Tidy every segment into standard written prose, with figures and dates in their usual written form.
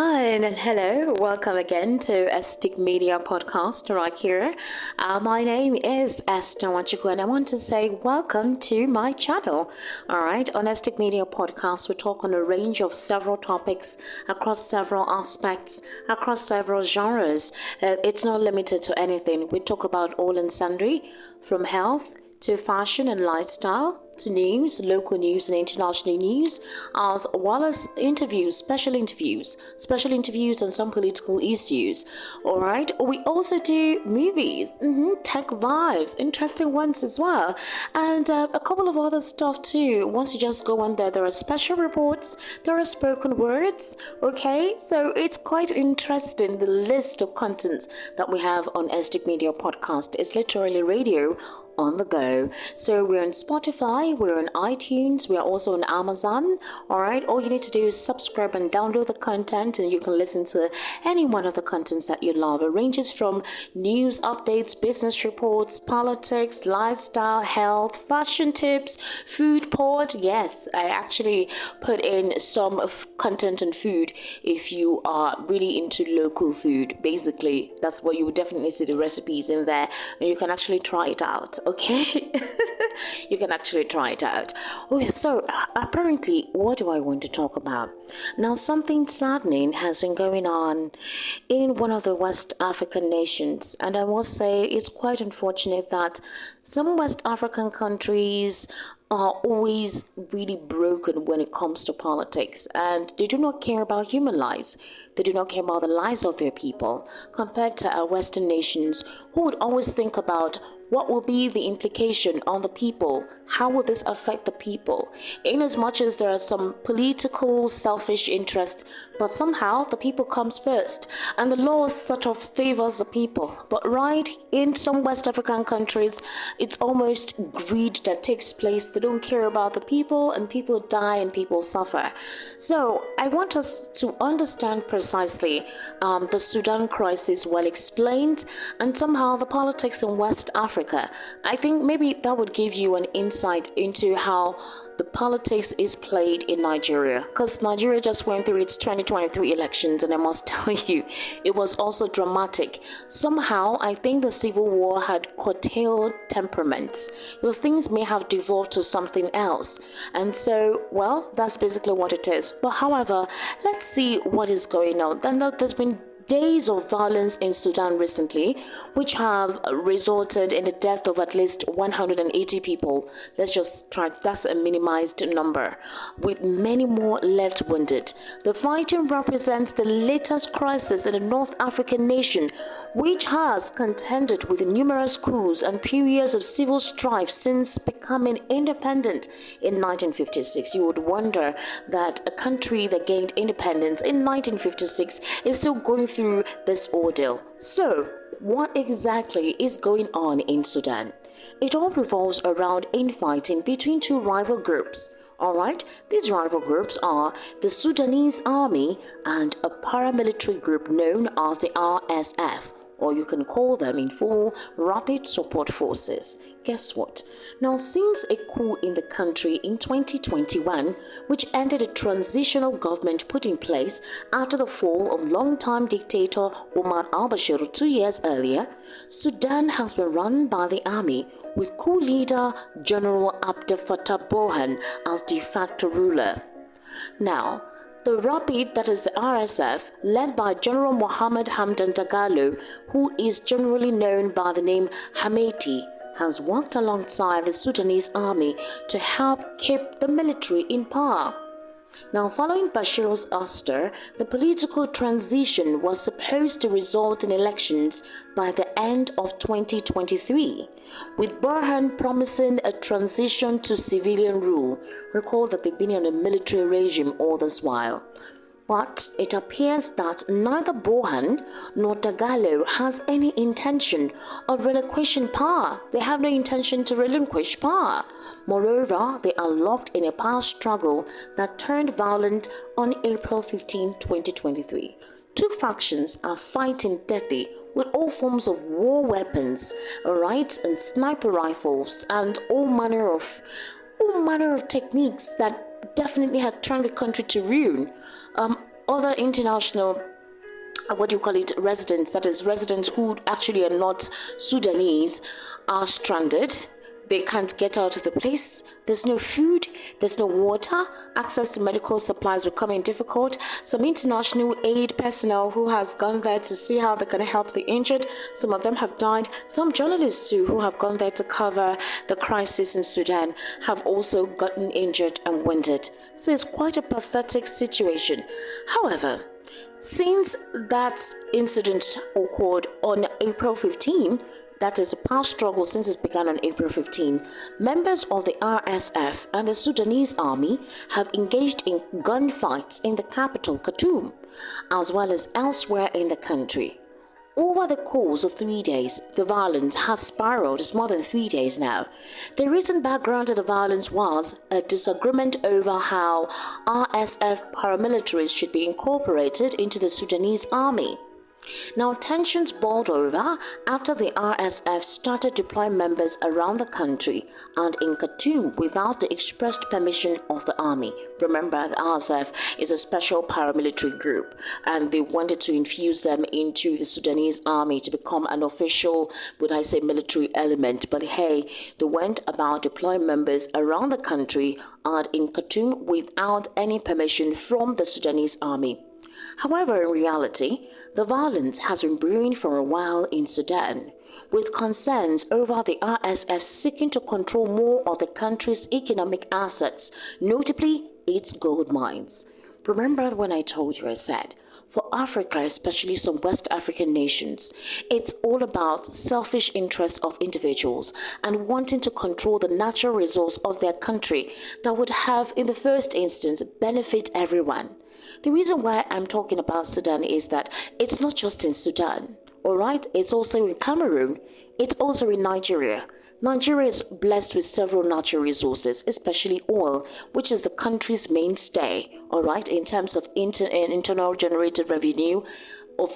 everyone, and hello. Welcome again to EstiQ Media Podcast right here. My name is Esther Wachuku, and I want to say welcome to my channel. All right, on EstiQ Media Podcast, we talk on a range of several topics across several aspects, across several genres. It's not limited to anything. We talk about all and sundry, from health to fashion and lifestyle, to news, local news and international news, as well as special interviews on some political issues. All right, we also do movies, tech vibes, interesting ones as well, and a couple of other stuff too. Once you just go on there are special reports, there are spoken words. Okay, so it's quite interesting. The list of contents that we have on EstiQ Media Podcast is literally radio on the go. So we're on Spotify, we're on iTunes, we're also on Amazon. All right, all you need to do is subscribe and download the content, and you can listen to any one of the contents that you love. It ranges from news updates, business reports, politics, lifestyle, health, fashion tips, food pod. Yes, I actually put in some content on food. If you are really into local food, basically that's what you would definitely see the recipes in there, and you can actually try it out. Okay, you can actually try it out. Okay, so apparently, what do I want to talk about? Now, something saddening has been going on in one of the West African nations, and I must say it's quite unfortunate that some West African countries are always really broken when it comes to politics, and they do not care about human lives. They do not care about the lives of their people, compared to our Western nations who would always think about what will be the implication on the people. How will this affect the people? In as much as there are some political selfish interests, but somehow the people comes first, and the law sort of favors the people. But right in some West African countries, it's almost greed that takes place. They don't care about the people, and people die and people suffer. So I want us to understand precisely the Sudan crisis well explained, and somehow the politics in West Africa. I think maybe that would give you an insight into how the politics is played in Nigeria, because Nigeria just went through its 2023 elections, and I must tell you, it was also dramatic. Somehow, I think the civil war had curtailed temperaments, because things may have devolved to something else. And so, well, that's basically what it is. But however, let's see what is going on. Then there's been days of violence in Sudan recently, which have resulted in the death of at least 180 people. Let's just try, that's a minimized number, with many more left wounded. The fighting represents the latest crisis in the North African nation, which has contended with numerous coups and periods of civil strife since becoming independent in 1956. You would wonder that a country that gained independence in 1956 is still going through this ordeal. So, what exactly is going on in Sudan? It all revolves around infighting between two rival groups. Alright, these rival groups are the Sudanese army and a paramilitary group known as the RSF, or you can call them in full Rapid Support Forces. Guess what? Now, since a coup in the country in 2021, which ended a transitional government put in place after the fall of longtime dictator Omar al-Bashir 2 years earlier, Sudan has been run by the army, with coup leader General Abdel Fattah Burhan as de facto ruler. Now, the Rapid, that is the RSF, led by General Mohammed Hamdan Dagalo, who is generally known by the name Hameti, has worked alongside the Sudanese army to help keep the military in power. Now, following Bashir's ouster, the political transition was supposed to result in elections by the end of 2023, with Burhan promising a transition to civilian rule. Recall that they've been in a military regime all this while. But it appears that neither Burhan nor Dagalo has any intention of relinquishing power. They have no intention to relinquish power. Moreover, they are locked in a power struggle that turned violent on April 15, 2023. Two factions are fighting deadly with all forms of war weapons, alright, and sniper rifles, and all manner of techniques that definitely had turned the country to ruin. other international residents, that is residents who actually are not Sudanese, are stranded. They can't get out of the place. There's no food, there's no water, access to medical supplies becoming difficult. Some international aid personnel who has gone there to see how they can help the injured, some of them have died. Some journalists too who have gone there to cover the crisis in Sudan have also gotten injured and wounded. So it's quite a pathetic situation. However, since that incident occurred on April 15, that is a past struggle since it began on April 15, members of the RSF and the Sudanese army have engaged in gunfights in the capital, Khartoum, as well as elsewhere in the country. Over the course of 3 days, the violence has spiraled. It's more than 3 days now. The recent background of the violence was a disagreement over how RSF paramilitaries should be incorporated into the Sudanese army. Now, tensions boiled over after the RSF started deploying members around the country and in Khartoum without the expressed permission of the army. Remember, the RSF is a special paramilitary group, and they wanted to infuse them into the Sudanese army to become an official, military element. But hey, they went about deploying members around the country and in Khartoum without any permission from the Sudanese army. However, in reality, the violence has been brewing for a while in Sudan, with concerns over the RSF seeking to control more of the country's economic assets, notably its gold mines. Remember when I told you, I said, for Africa, especially some West African nations, it's all about selfish interests of individuals and wanting to control the natural resource of their country that would have, in the first instance, benefit everyone. The reason why I'm talking about Sudan is that it's not just in Sudan, all right? It's also in Cameroon. It's also in Nigeria. Nigeria is blessed with several natural resources, especially oil, which is the country's mainstay, all right, in terms of internal generated revenue,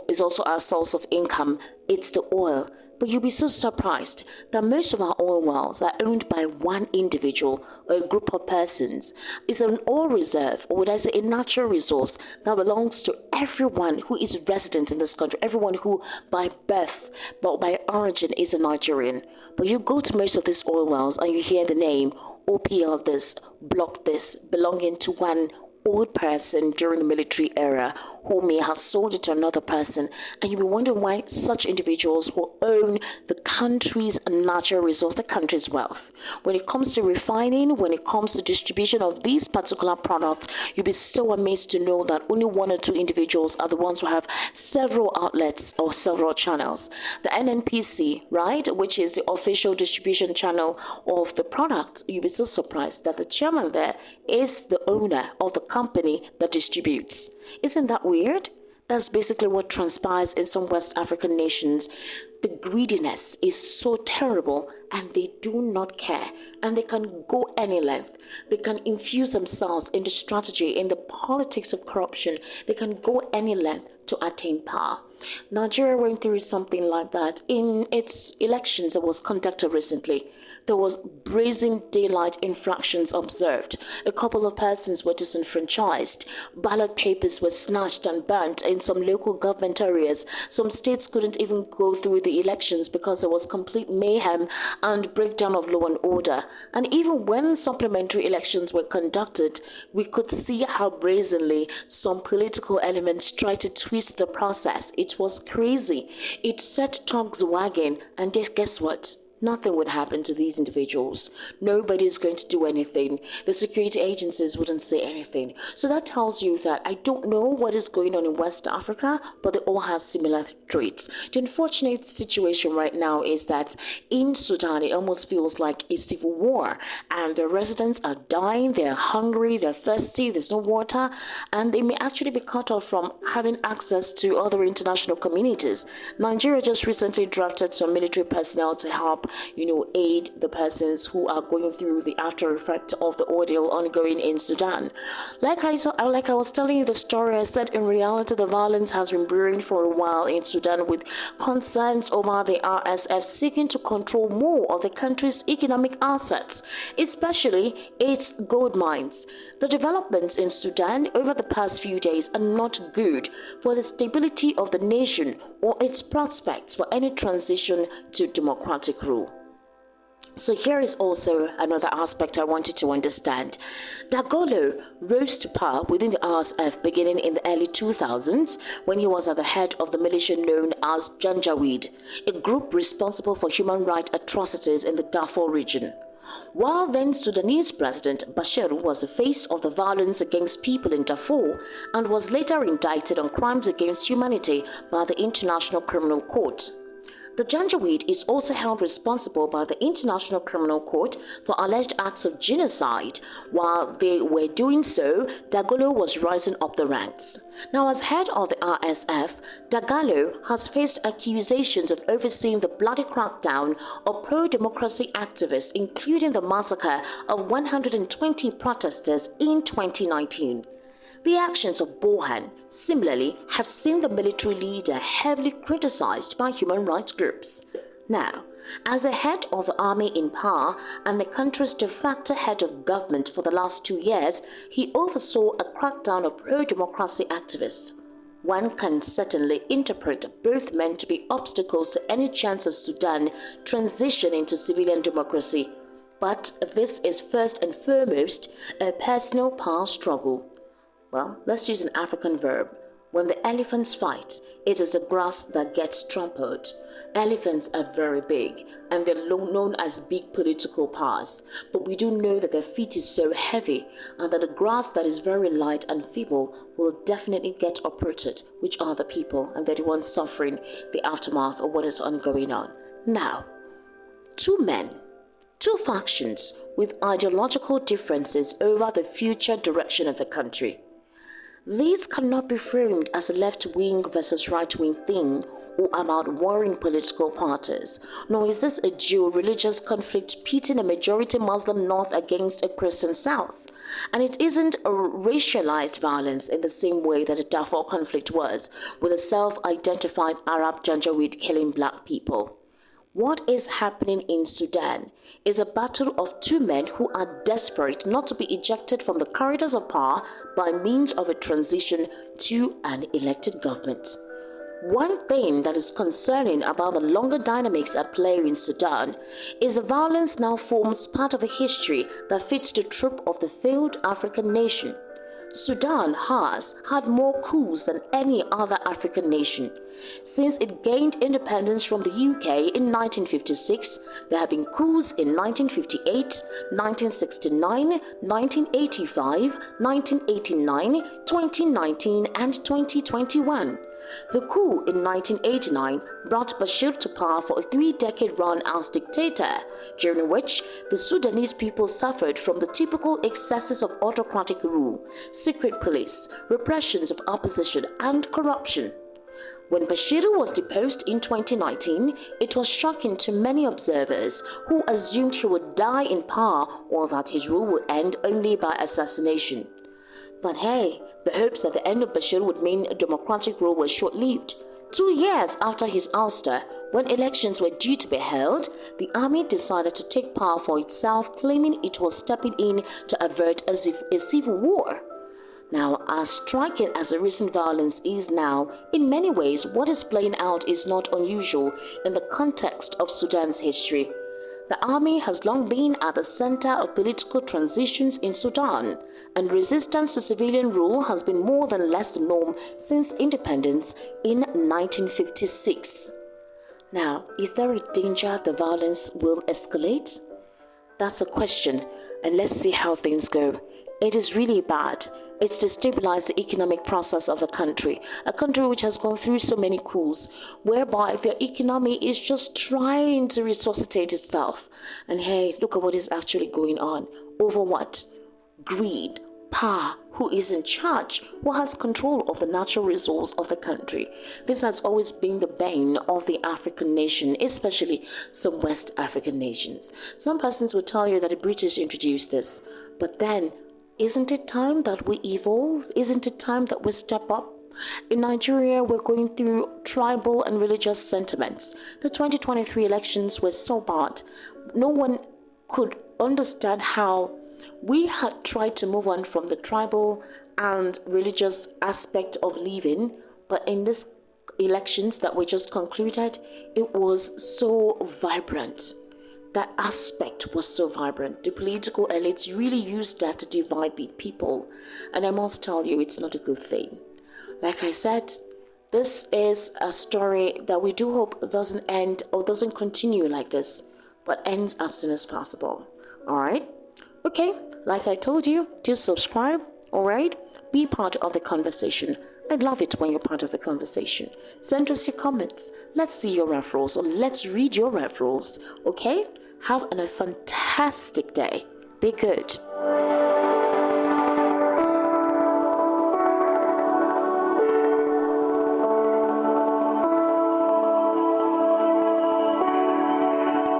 is also our source of income. It's the oil. But you'll be so surprised that most of our oil wells are owned by one individual or a group of persons. It's an oil reserve, or would I say a natural resource that belongs to everyone who is resident in this country, everyone who by birth, but by origin is a Nigerian. But you go to most of these oil wells and you hear the name OPL this, block this, belonging to one old person during the military era who may have sold it to another person, and you'll be wondering why such individuals will own the country's natural resource, the country's wealth. When it comes to refining, when it comes to distribution of these particular products, you'll be so amazed to know that only one or two individuals are the ones who have several outlets or several channels. The NNPC, right, which is the official distribution channel of the product, you'll be so surprised that the chairman there is the owner of the company that distributes. Isn't that weird? That's basically what transpires in some West African nations. The greediness is so terrible and they do not care, and they can go any length. They can infuse themselves in the strategy, in the politics of corruption. They can go any length to attain power. Nigeria went through something like that in its elections that was conducted recently. There was brazen daylight infractions observed. A couple of persons were disenfranchised. Ballot papers were snatched and burnt in some local government areas. Some states couldn't even go through the elections because there was complete mayhem and breakdown of law and order. And even when supplementary elections were conducted, we could see how brazenly some political elements tried to twist the process. It was crazy. It set tongues wagging, and guess what? Nothing would happen to these individuals. Nobody is going to do anything. The security agencies wouldn't say anything. So that tells you that I don't know what is going on in West Africa, but they all have similar traits. The unfortunate situation right now is that in Sudan, it almost feels like a civil war, and the residents are dying, they're hungry, they're thirsty, there's no water, and they may actually be cut off from having access to other international communities. Nigeria just recently drafted some military personnel to help aid the persons who are going through the after effect of the ordeal ongoing in Sudan. Like I was telling you the story, I said in reality the violence has been brewing for a while in Sudan, with concerns over the RSF seeking to control more of the country's economic assets, especially its gold mines. The developments in Sudan over the past few days are not good for the stability of the nation or its prospects for any transition to democratic rule. So here is also another aspect I wanted to understand. Dagalo rose to power within the RSF beginning in the early 2000s when he was at the head of the militia known as Janjaweed, a group responsible for human rights atrocities in the Darfur region. While then Sudanese President Bashir was the face of the violence against people in Darfur and was later indicted on crimes against humanity by the International Criminal Court. The Janjaweed is also held responsible by the International Criminal Court for alleged acts of genocide. While they were doing so, Dagalo was rising up the ranks. Now, as head of the RSF, Dagalo has faced accusations of overseeing the bloody crackdown of pro-democracy activists, including the massacre of 120 protesters in 2019. The actions of Borhan, similarly, have seen the military leader heavily criticized by human rights groups. Now, as a head of the army in power and the country's de facto head of government for the last 2 years, he oversaw a crackdown of pro-democracy activists. One can certainly interpret both men to be obstacles to any chance of Sudan transition into civilian democracy. But this is first and foremost a personal power struggle. Well, let's use an African verb. When the elephants fight, it is the grass that gets trampled. Elephants are very big, and they're known as big political powers. But we do know that their feet is so heavy, and that the grass that is very light and feeble will definitely get uprooted, which are the people, and they're the ones suffering the aftermath of what is ongoing on. Now, two men, two factions with ideological differences over the future direction of the country. These cannot be framed as a left-wing versus right-wing thing or about warring political parties, nor is this a geo-religious conflict pitting a majority Muslim North against a Christian South. And it isn't a racialized violence in the same way that the Darfur conflict was, with a self-identified Arab Janjaweed killing black people. What is happening in Sudan is a battle of two men who are desperate not to be ejected from the corridors of power by means of a transition to an elected government. One thing that is concerning about the longer dynamics at play in Sudan is the violence now forms part of a history that fits the trope of the failed African nation. Sudan has had more coups than any other African nation. Since it gained independence from the UK in 1956, there have been coups in 1958, 1969, 1985, 1989, 2019, and 2021. The coup in 1989 brought Bashir to power for a 3-decade run as dictator, during which the Sudanese people suffered from the typical excesses of autocratic rule, secret police, repressions of opposition, and corruption. When Bashir was deposed in 2019, it was shocking to many observers who assumed he would die in power or that his rule would end only by assassination. But hey, the hopes that the end of Bashir would mean a democratic rule were short-lived. 2 years after his ouster, when elections were due to be held, the army decided to take power for itself, claiming it was stepping in to avert a civil war. Now, as striking as the recent violence is now, in many ways what is playing out is not unusual in the context of Sudan's history. The army has long been at the center of political transitions in Sudan, and resistance to civilian rule has been more than less the norm since independence in 1956. Now, is there a danger the violence will escalate? That's a question, and let's see how things go. It is really bad. It's destabilized the economic process of the country, a country which has gone through so many coups, whereby the economy is just trying to resuscitate itself. And hey, look at what is actually going on. Over what? Greed, power, who is in charge, who has control of the natural resource of the country. This has always been the bane of the African nation, especially some West African nations. Some persons will tell you that the British introduced this, but then, isn't it time that we evolve? Isn't it time that we step up? In Nigeria, we're going through tribal and religious sentiments. The 2023 elections were so bad. No one could understand how we had tried to move on from the tribal and religious aspect of living, but in these elections that we just concluded, it was so vibrant. That aspect was so vibrant. The political elites really used that to divide people, and I must tell you, it's not a good thing. Like I said, this is a story that we do hope doesn't end or doesn't continue like this, but ends as soon as possible. Alright? Okay, like I told you, do subscribe, alright? Be part of the conversation. I love it when you're part of the conversation. Send us your comments. Let's see your referrals, or let's read your referrals, okay? Have a fantastic day. Be good.